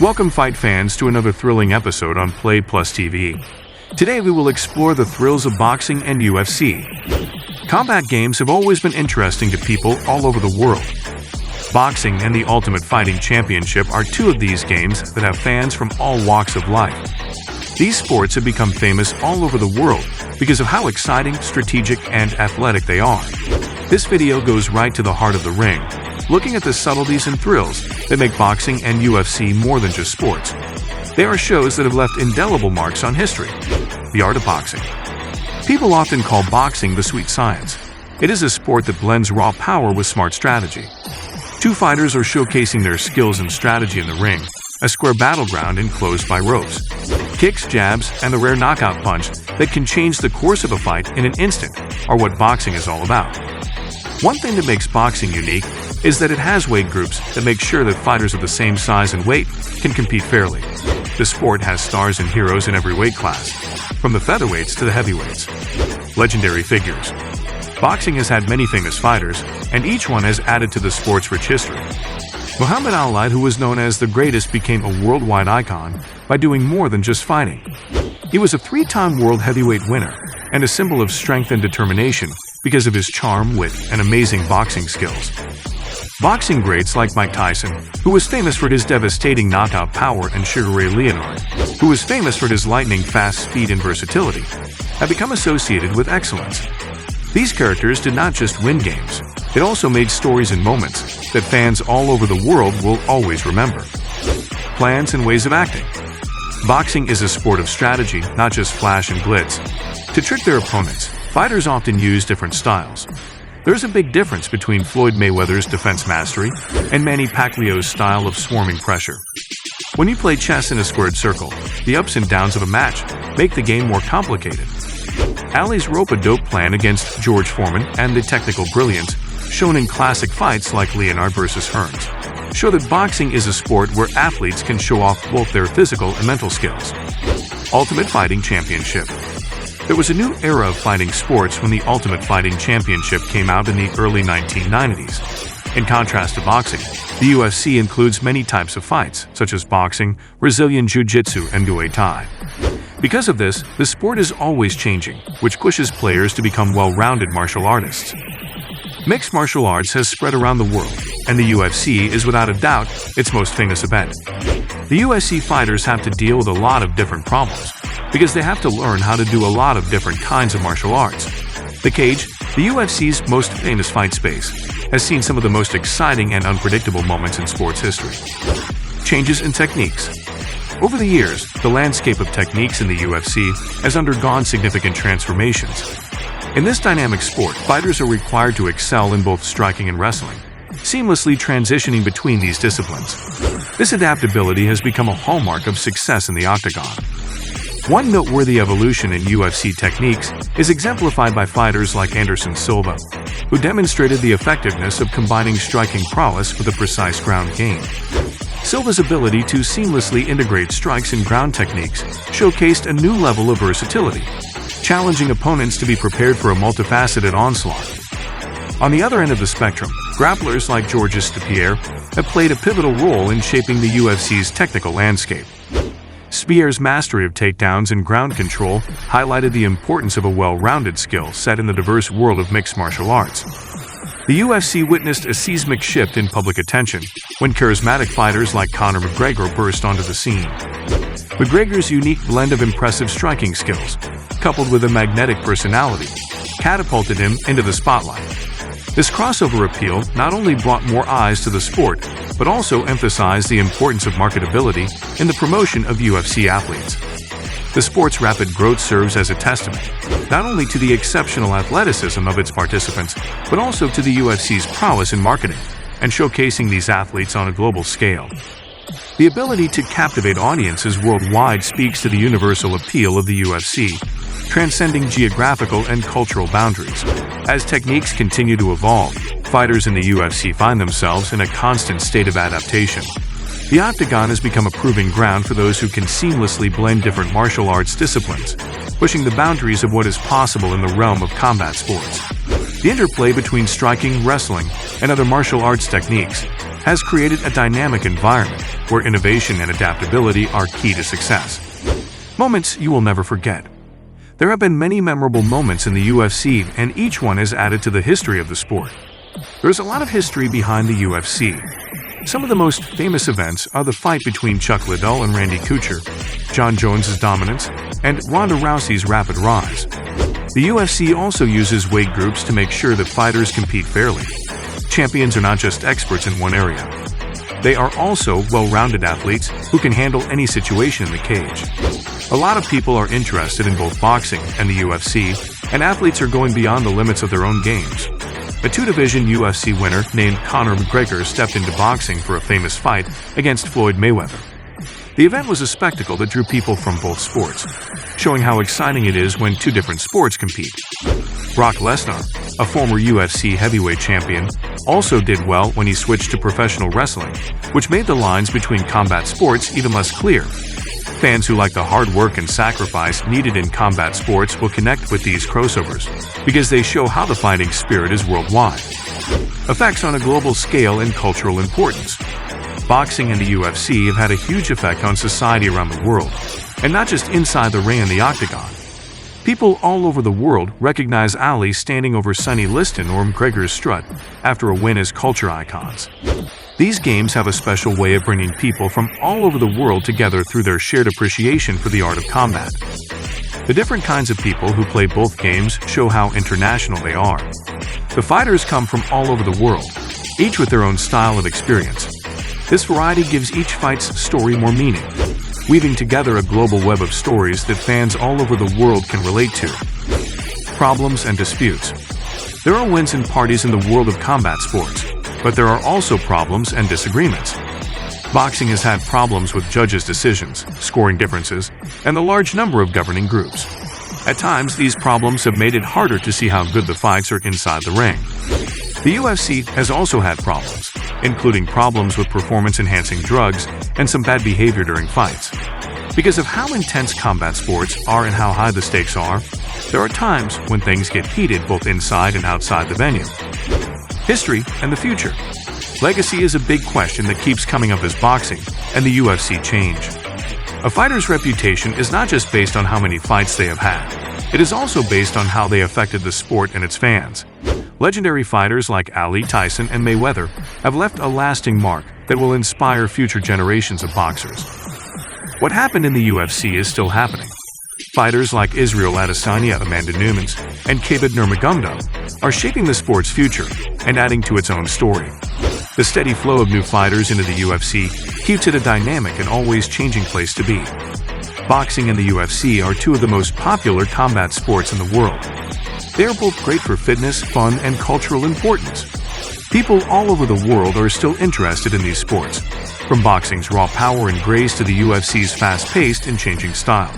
Welcome fight fans to another thrilling episode on Play Plus TV. Today we will explore the thrills of boxing and UFC. Combat games have always been interesting to people all over the world. Boxing and the Ultimate Fighting Championship are two of these games that have fans from all walks of life. These sports have become famous all over the world because of how exciting, strategic, and athletic they are. This video goes right to the heart of the ring, looking at the subtleties and thrills that make boxing and UFC more than just sports. They are shows that have left indelible marks on history. The art of boxing. People often call boxing the sweet science. It is a sport that blends raw power with smart strategy. Two fighters are showcasing their skills and strategy in the ring, a square battleground enclosed by ropes. Kicks, jabs, and the rare knockout punch that can change the course of a fight in an instant are what boxing is all about. One thing that makes boxing unique is that it has weight groups that make sure that fighters of the same size and weight can compete fairly. The sport has stars and heroes in every weight class, from the featherweights to the heavyweights. Legendary figures. Boxing has had many famous fighters, and each one has added to the sport's rich history. Muhammad Ali, who was known as the greatest, became a worldwide icon by doing more than just fighting. He was a three-time world heavyweight winner and a symbol of strength and determination because of his charm, wit, and amazing boxing skills. Boxing greats like Mike Tyson, who was famous for his devastating knockout power, and Sugar Ray Leonard, who was famous for his lightning-fast speed and versatility, have become associated with excellence. These characters did not just win games, it also made stories and moments that fans all over the world will always remember. Plans and ways of acting. Boxing is a sport of strategy, not just flash and glitz. To trick their opponents, fighters often use different styles. There's a big difference between Floyd Mayweather's defense mastery and Manny Pacquiao's style of swarming pressure. When you play chess in a squared circle, the ups and downs of a match make the game more complicated. Ali's rope-a-dope plan against George Foreman and the technical brilliance shown in classic fights like Leonard vs. Hearns show that boxing is a sport where athletes can show off both their physical and mental skills. Ultimate Fighting Championship. There was a new era of fighting sports when the Ultimate Fighting Championship came out in the early 1990s. In contrast to boxing, the UFC includes many types of fights, such as boxing, Brazilian Jiu-Jitsu, and Muay Thai. Because of this, the sport is always changing, which pushes players to become well-rounded martial artists. Mixed martial arts has spread around the world, and the UFC is without a doubt its most famous event. The UFC fighters have to deal with a lot of different problems, because they have to learn how to do a lot of different kinds of martial arts. The cage, the UFC's most famous fight space, has seen some of the most exciting and unpredictable moments in sports history. Changes in techniques. Over the years, the landscape of techniques in the UFC has undergone significant transformations. In this dynamic sport, fighters are required to excel in both striking and wrestling, seamlessly transitioning between these disciplines. This adaptability has become a hallmark of success in the octagon. One noteworthy evolution in UFC techniques is exemplified by fighters like Anderson Silva, who demonstrated the effectiveness of combining striking prowess with a precise ground game. Silva's ability to seamlessly integrate strikes and ground techniques showcased a new level of versatility, challenging opponents to be prepared for a multifaceted onslaught. On the other end of the spectrum, grapplers like Georges St-Pierre have played a pivotal role in shaping the UFC's technical landscape. St-Pierre's mastery of takedowns and ground control highlighted the importance of a well-rounded skill set in the diverse world of mixed martial arts. The UFC witnessed a seismic shift in public attention when charismatic fighters like Conor McGregor burst onto the scene. McGregor's unique blend of impressive striking skills, coupled with a magnetic personality, catapulted him into the spotlight. This crossover appeal not only brought more eyes to the sport, but also emphasized the importance of marketability in the promotion of UFC athletes. The sport's rapid growth serves as a testament, not only to the exceptional athleticism of its participants, but also to the UFC's prowess in marketing and showcasing these athletes on a global scale. The ability to captivate audiences worldwide speaks to the universal appeal of the UFC, transcending geographical and cultural boundaries. As techniques continue to evolve, fighters in the UFC find themselves in a constant state of adaptation. The octagon has become a proving ground for those who can seamlessly blend different martial arts disciplines, pushing the boundaries of what is possible in the realm of combat sports. The interplay between striking, wrestling, and other martial arts techniques has created a dynamic environment where innovation and adaptability are key to success. Moments you will never forget. There have been many memorable moments in the UFC, and each one has added to the history of the sport. There is a lot of history behind the UFC. Some of the most famous events are the fight between Chuck Liddell and Randy Couture, John Jones's dominance, and Ronda Rousey's rapid rise. The UFC also uses weight groups to make sure that fighters compete fairly. Champions are not just experts in one area. They are also well-rounded athletes who can handle any situation in the cage. A lot of people are interested in both boxing and the UFC, and athletes are going beyond the limits of their own games. A two-division UFC winner named Conor McGregor stepped into boxing for a famous fight against Floyd Mayweather. The event was a spectacle that drew people from both sports, showing how exciting it is when two different sports compete. Brock Lesnar, a former UFC heavyweight champion, also did well when he switched to professional wrestling, which made the lines between combat sports even less clear. Fans who like the hard work and sacrifice needed in combat sports will connect with these crossovers because they show how the fighting spirit is worldwide. Effects on a global scale and cultural importance. Boxing and the UFC have had a huge effect on society around the world, and not just inside the ring and the octagon. People all over the world recognize Ali standing over Sonny Liston or McGregor's strut after a win as culture icons. These games have a special way of bringing people from all over the world together through their shared appreciation for the art of combat. The different kinds of people who play both games show how international they are. The fighters come from all over the world, each with their own style and experience. This variety gives each fight's story more meaning, weaving together a global web of stories that fans all over the world can relate to. Problems and disputes. There are wins and parties in the world of combat sports, but there are also problems and disagreements. Boxing has had problems with judges' decisions, scoring differences, and the large number of governing groups. At times, these problems have made it harder to see how good the fights are inside the ring. The UFC has also had problems, including problems with performance-enhancing drugs and some bad behavior during fights. Because of how intense combat sports are and how high the stakes are, there are times when things get heated both inside and outside the venue. History and the future. Legacy is a big question that keeps coming up as boxing and the UFC change. A fighter's reputation is not just based on how many fights they have had. It is also based on how they affected the sport and its fans. Legendary fighters like Ali, Tyson, and Mayweather have left a lasting mark that will inspire future generations of boxers. What happened in the UFC is still happening. Fighters like Israel Adesanya, Amanda Nunes, and Khabib Nurmagomedov are shaping the sport's future and adding to its own story. The steady flow of new fighters into the UFC keeps it a dynamic and always changing place to be. Boxing and the UFC are two of the most popular combat sports in the world. They are both great for fitness, fun, and cultural importance. People all over the world are still interested in these sports, from boxing's raw power and grace to the UFC's fast-paced and changing style.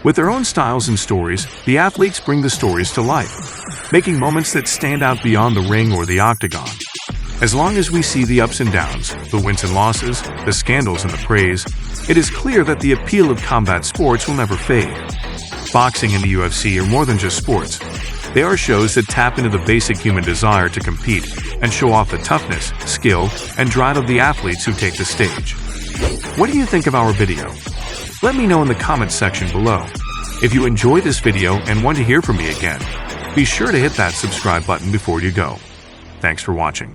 With their own styles and stories, the athletes bring the stories to life, making moments that stand out beyond the ring or the octagon. As long as we see the ups and downs, the wins and losses, the scandals and the praise, it is clear that the appeal of combat sports will never fade. Boxing and the UFC are more than just sports. They are shows that tap into the basic human desire to compete and show off the toughness, skill, and drive of the athletes who take the stage. What do you think of our video? Let me know in the comments section below. If you enjoyed this video and want to hear from me again, be sure to hit that subscribe button before you go. Thanks for watching.